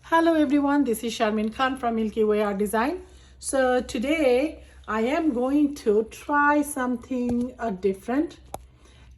Hello everyone, this is Sharmin Khan from Milky Way Art Design. So today I am going to try something different.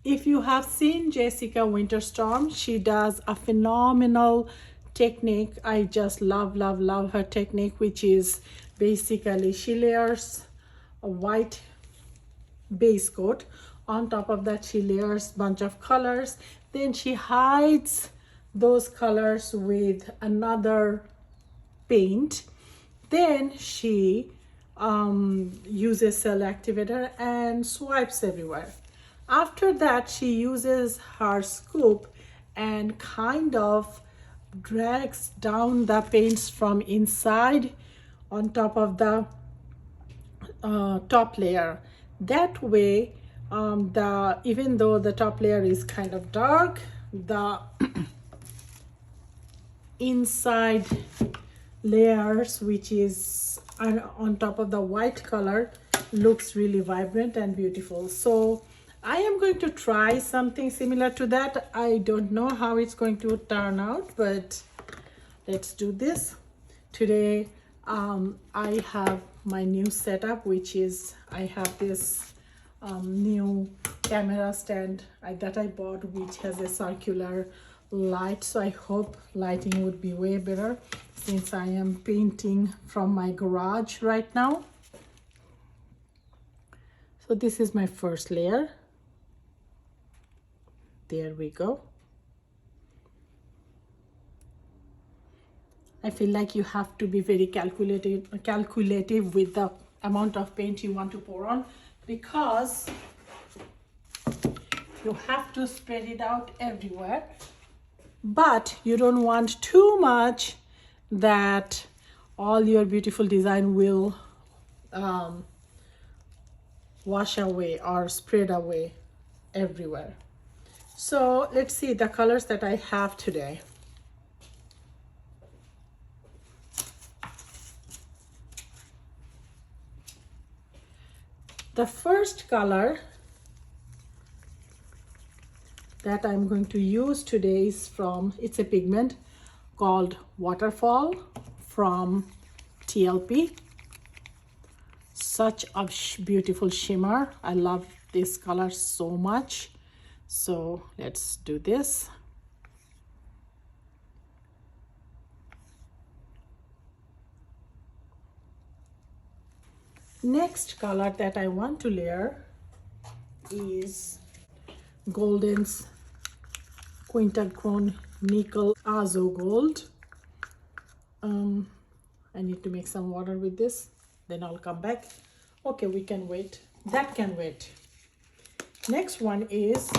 If you have seen Jessica Winterstorm, she does a phenomenal technique. I just love her technique, which is basically she layers a white base coat. On top of that, she layers bunch of colors. Then she hides those colors with another paint. Then she uses cell activator and swipes everywhere. After that, she uses her scoop and kind of drags down the paints from inside on top of the top layer. That way, even though the top layer is kind of dark, the inside layers, which is on top of the white color, looks really vibrant and beautiful. So I am going to try something similar to that. I don't know how it's going to turn out, but let's do this. Today I have my new setup, which is I have this new camera stand that I bought, which has a circular light. So I hope lighting would be way better since I am painting from my garage right now. So this is my first layer. There we go. I feel like you have to be very calculative with the amount of paint you want to pour on, because you have to spread it out everywhere, but you don't want too much that all your beautiful design will wash away or spread away everywhere. So let's see the colors that I have today. The first color that I'm going to use today is it's a pigment called Waterfall from TLP. Such a beautiful shimmer. I love this color so much. So let's do this. Next color that I want to layer is Golden's Quintachrome Nickel Azo Gold. I need to make some water with this, then I'll come back. Okay, we can wait. That can wait. Next one is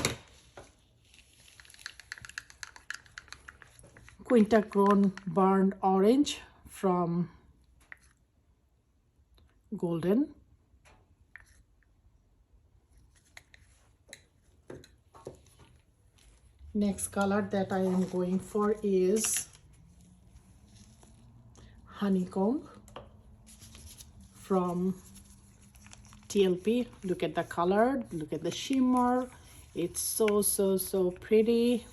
Quintachrome Burnt Orange from Golden. Next color that I am going for is Honeycomb from TLP. Look at the color, look at the shimmer. It's so pretty.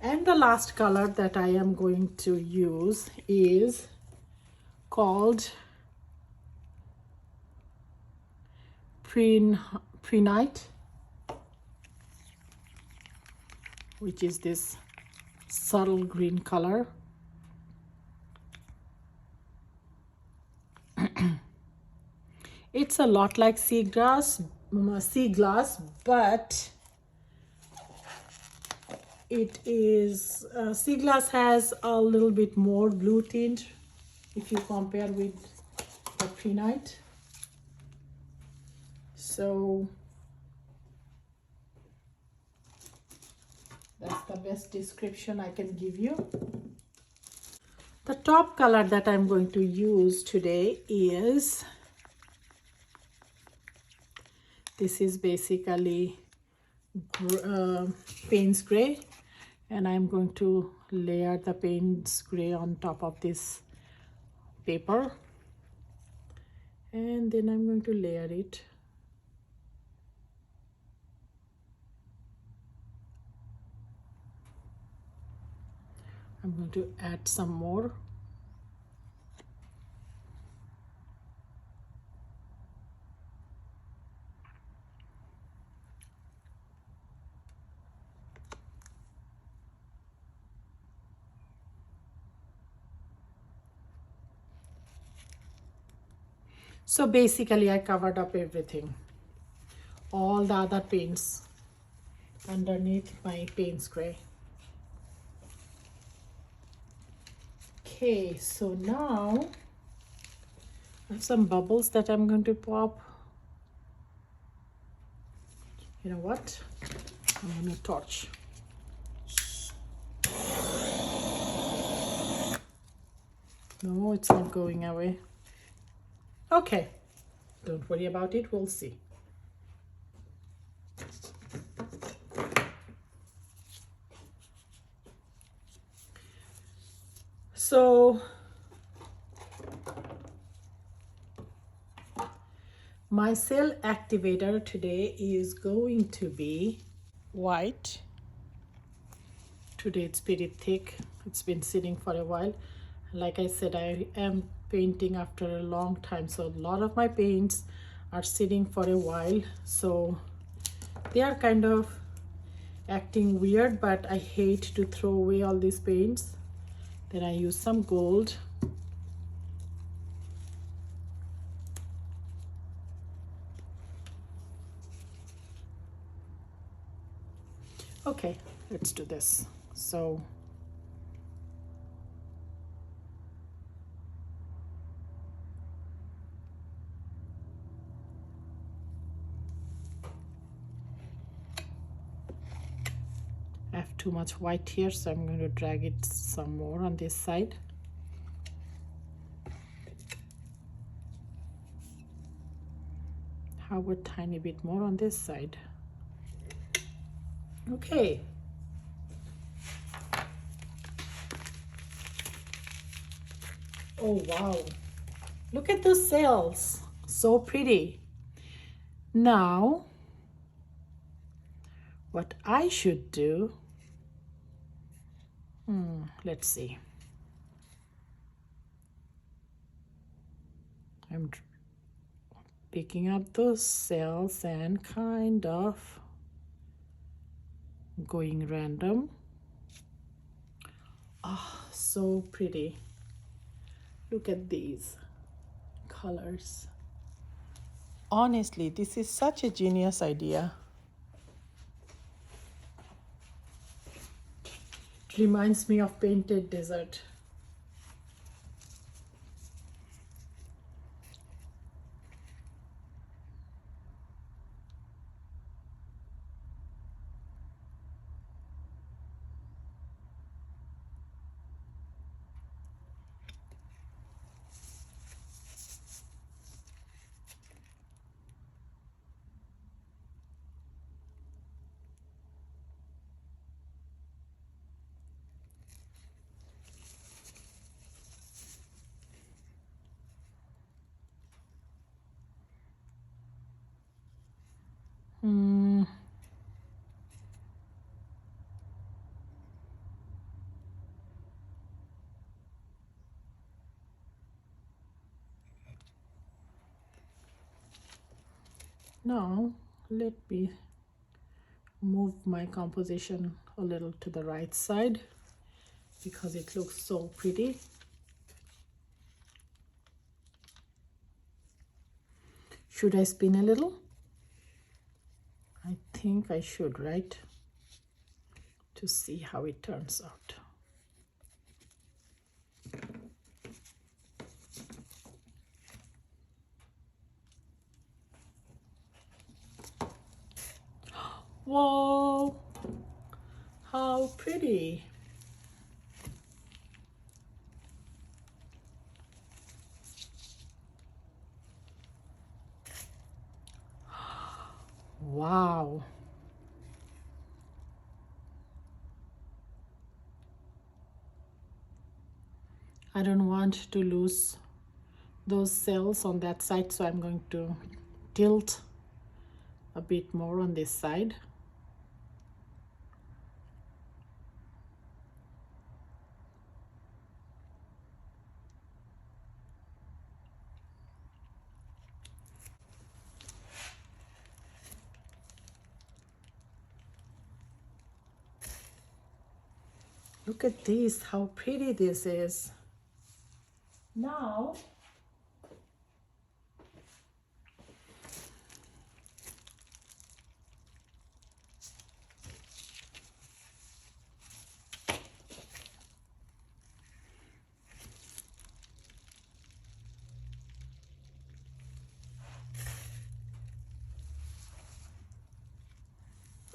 And the last color that I am going to use is called Pre-Night, which is this subtle green color. It's a lot like sea glass, but it is sea glass has a little bit more blue tint if you compare with the Pre-Night. So that's the best description I can give you. The top color that I'm going to use today is, this is basically Payne's Gray. And I'm going to layer the Payne's gray on top of this paper, and then I'm going to layer it. I'm going to add some more. So basically I covered up everything, all the other paints underneath my Payne's gray. Okay, so now I have some bubbles that I'm going to pop. You know what? I'm going to torch. No, it's not going away. Okay, don't worry about it, we'll see. So my cell activator today is going to be white. Today it's pretty thick. It's been sitting for a while. Like I said, I am painting after a long time, so a lot of my paints are sitting for a while, so they are kind of acting weird, but I hate to throw away all these paints. Then I use some gold. Okay, let's do this. So I have too much white here, so I'm going to drag it some more on this side. How about a tiny bit more on this side? Okay. Oh wow, look at those cells, so pretty. Now what I should do, let's see. I'm picking up those cells and kind of going random. Oh, so pretty. Look at these colors. Honestly, this is such a genius idea. It reminds me of painted desert. Now let me move my composition a little to the right side because it looks so pretty. Should I spin a little? I think I should, right? To see how it turns out. Whoa, how pretty. Wow. I don't want to lose those cells on that side, so I'm going to tilt a bit more on this side. Look at this, how pretty this is. Now,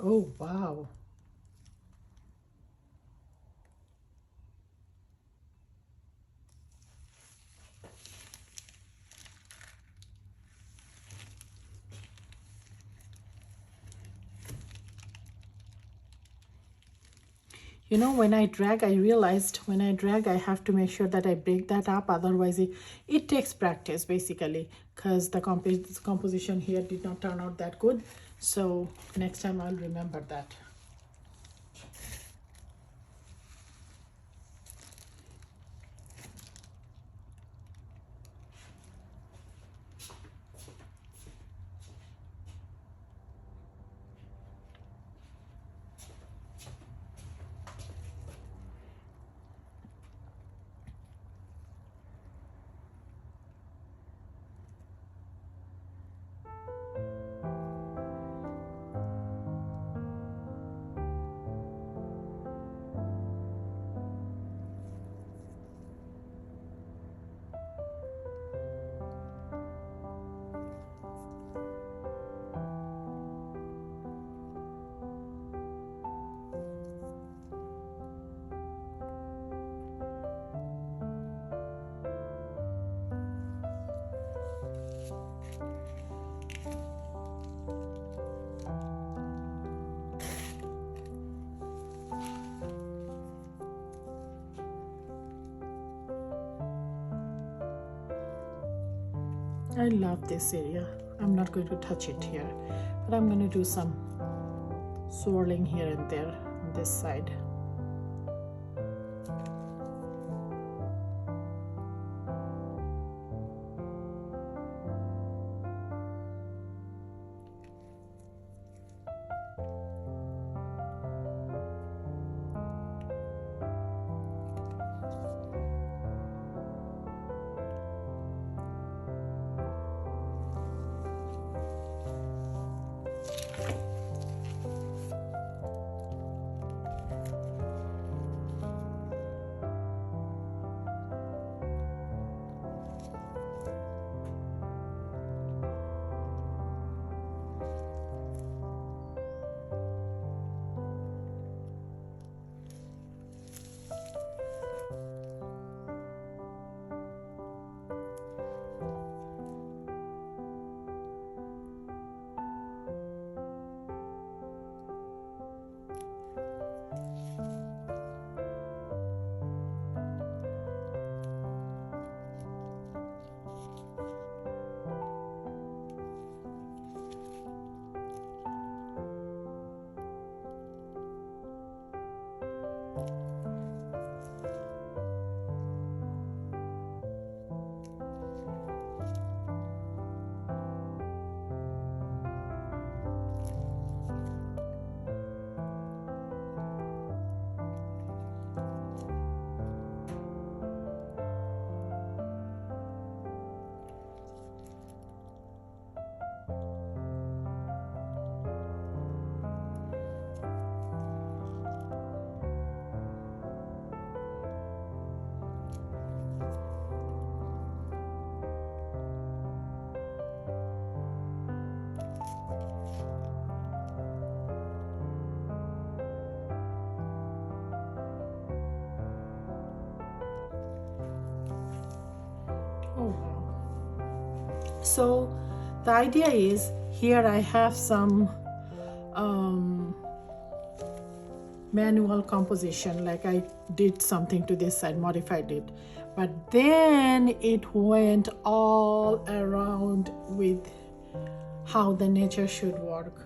oh wow. You know, when I drag, I realized when I drag, I have to make sure that I break that up. Otherwise, it takes practice, basically, because the composition here did not turn out that good. So next time I'll remember that. I love this area. I'm not going to touch it here, but I'm going to do some swirling here and there on this side. Oh wow. So the idea is here I have some manual composition, like I did something to this side, modified it, but then it went all around with how the nature should work,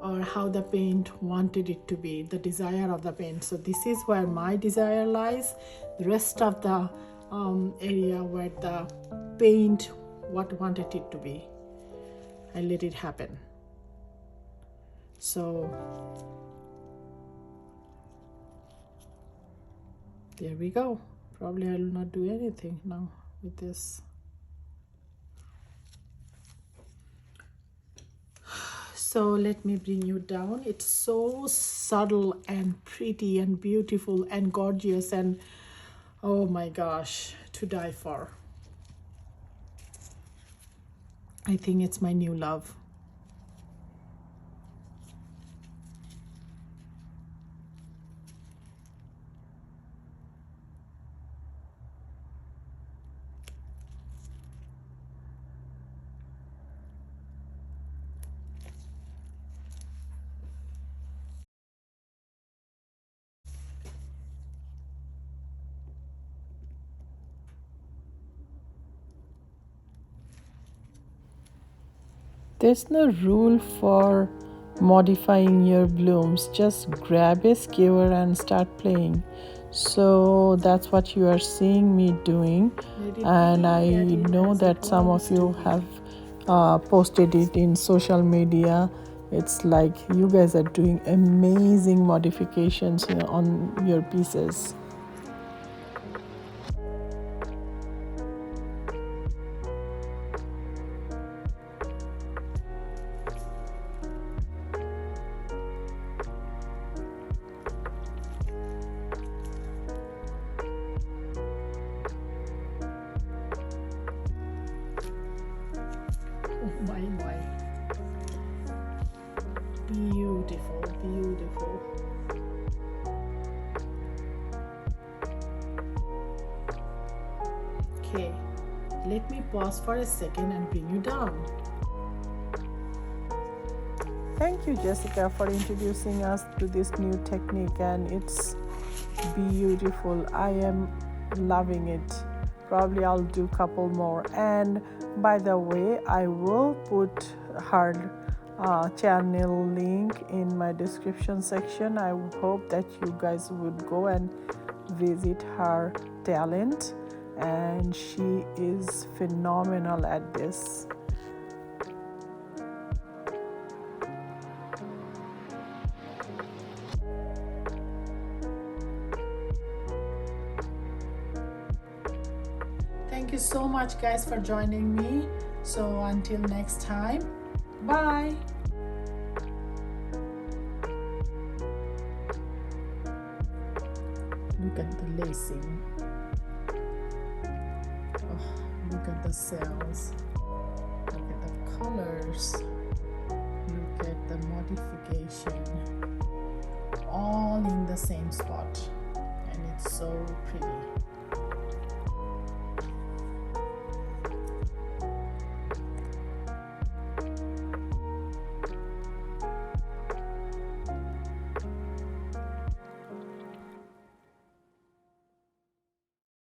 or how the paint wanted it to be, the desire of the paint. So this is where my desire lies. The rest of the area where the paint what wanted it to be, I let it happen. So there we go. Probably I will not do anything now with this. So let me bring you down. It's so subtle and pretty and beautiful and gorgeous, and oh my gosh, to die for. I think it's my new love. There's no rule for modifying your blooms. Just grab a skewer and start playing. So that's what you are seeing me doing, and I know that some of you have posted it in social media. It's like you guys are doing amazing modifications on your pieces. Oh my. Beautiful, beautiful. Okay, let me pause for a second and bring you down. Thank you, Jessica, for introducing us to this new technique, and it's beautiful. I am loving it. Probably I'll do a couple more. And by the way, I will put her channel link in my description section. I hope that you guys would go and visit her talent, and she is phenomenal at this. Thank you so much, guys, for joining me. So until next time, bye. Look at the lacing. Oh, look at the cells. Look at the colors. Look at the modification. All in the same spot, and it's so pretty.